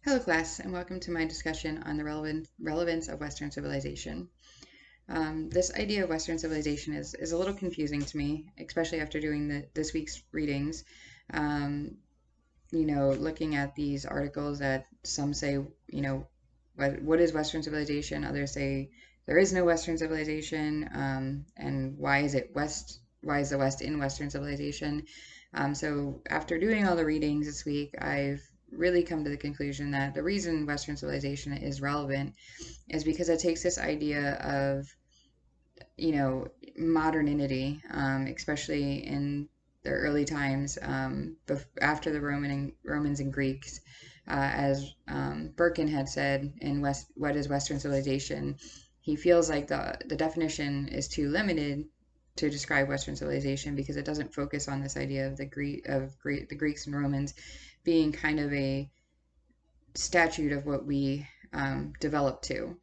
Hello class, and welcome to my discussion on the relevance of Western civilization. This idea of Western civilization is a little confusing to me, especially after doing this week's readings. Um, Looking at these articles that some say, what is Western civilization? Others say there is no Western civilization, and why is it West? Why is the West in Western civilization? So after doing all the readings this week, I've really come to the conclusion that the reason Western civilization is relevant is because it takes this idea of, modernity, especially in the early times, after the Romans and Greeks, as Birkin had said in What is Western Civilization? He feels like the definition is too limited to describe Western civilization because it doesn't focus on this idea of the Greeks and Romans being kind of a statute of what we developed to.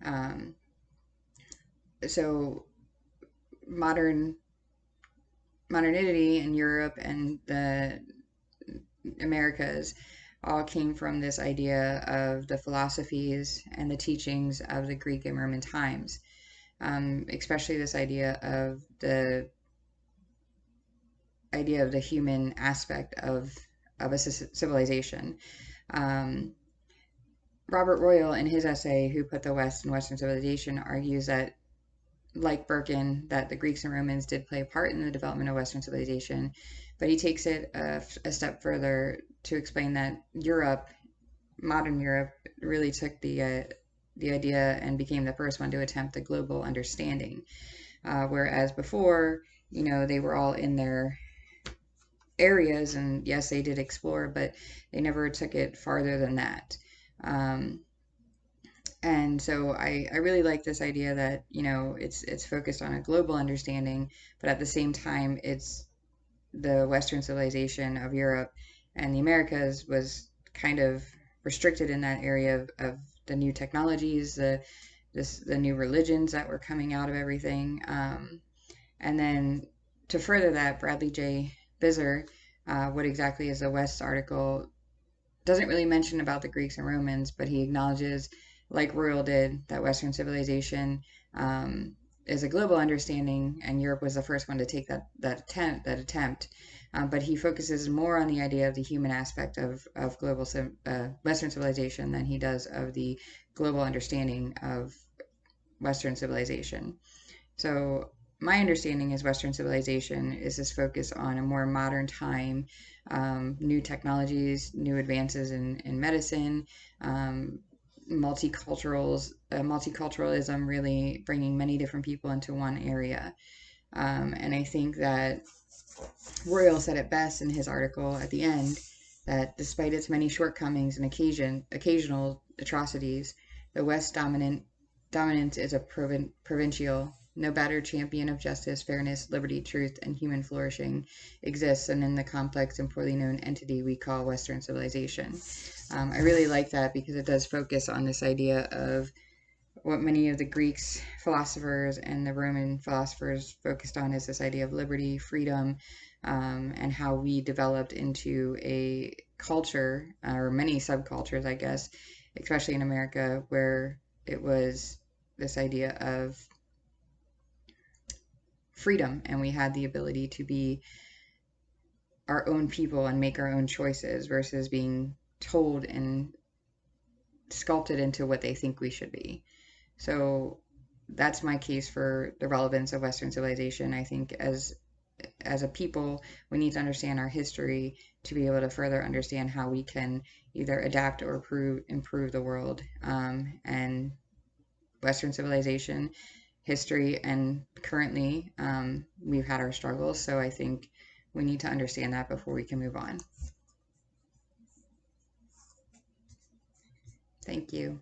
Um, so modern modernity in Europe and the Americas all came from this idea of the philosophies and the teachings of the Greek and Roman times, especially this idea of the human aspect of a civilization. Um, Robert Royal, in his essay "Who Put the West in Western Civilization," argues that, like Birkin, that the Greeks and Romans did play a part in the development of Western civilization, but he takes it a step further to explain that modern Europe, really took the idea and became the first one to attempt the global understanding, whereas before, they were all in their areas, and yes, they did explore, but they never took it farther than that. Um, and so I really like this idea that, it's focused on a global understanding, but at the same time, it's the Western civilization of Europe and the Americas was kind of restricted in that area of the new technologies, the new religions that were coming out of everything. And then to further that, Bradley J. Bizer, What Exactly is the West article, doesn't really mention about the Greeks and Romans, but he acknowledges, like Royal did, that Western civilization is a global understanding, and Europe was the first one to take that attempt. But he focuses more on the idea of the human aspect of Western civilization than he does of the global understanding of Western civilization. So my understanding is Western civilization is this focus on a more modern time, new technologies, new advances in medicine, multiculturalism, really bringing many different people into one area. And I think that Royal said it best in his article at the end that despite its many shortcomings and occasional atrocities, the West dominance is a provincial. No better champion of justice, fairness, liberty, truth, and human flourishing exists than in the complex and poorly known entity we call Western civilization. I really like that because it does focus on this idea of what many of the Greeks philosophers and the Roman philosophers focused on is this idea of liberty, freedom, and how we developed into a culture, or many subcultures, I guess, especially in America, where it was this idea of freedom and we had the ability to be our own people and make our own choices versus being told and sculpted into what they think we should be. So that's my case for the relevance of Western civilization. I think as a people, we need to understand our history to be able to further understand how we can either adapt or improve the world. And Western civilization, history, and currently, we've had our struggles. So I think we need to understand that before we can move on. Thank you.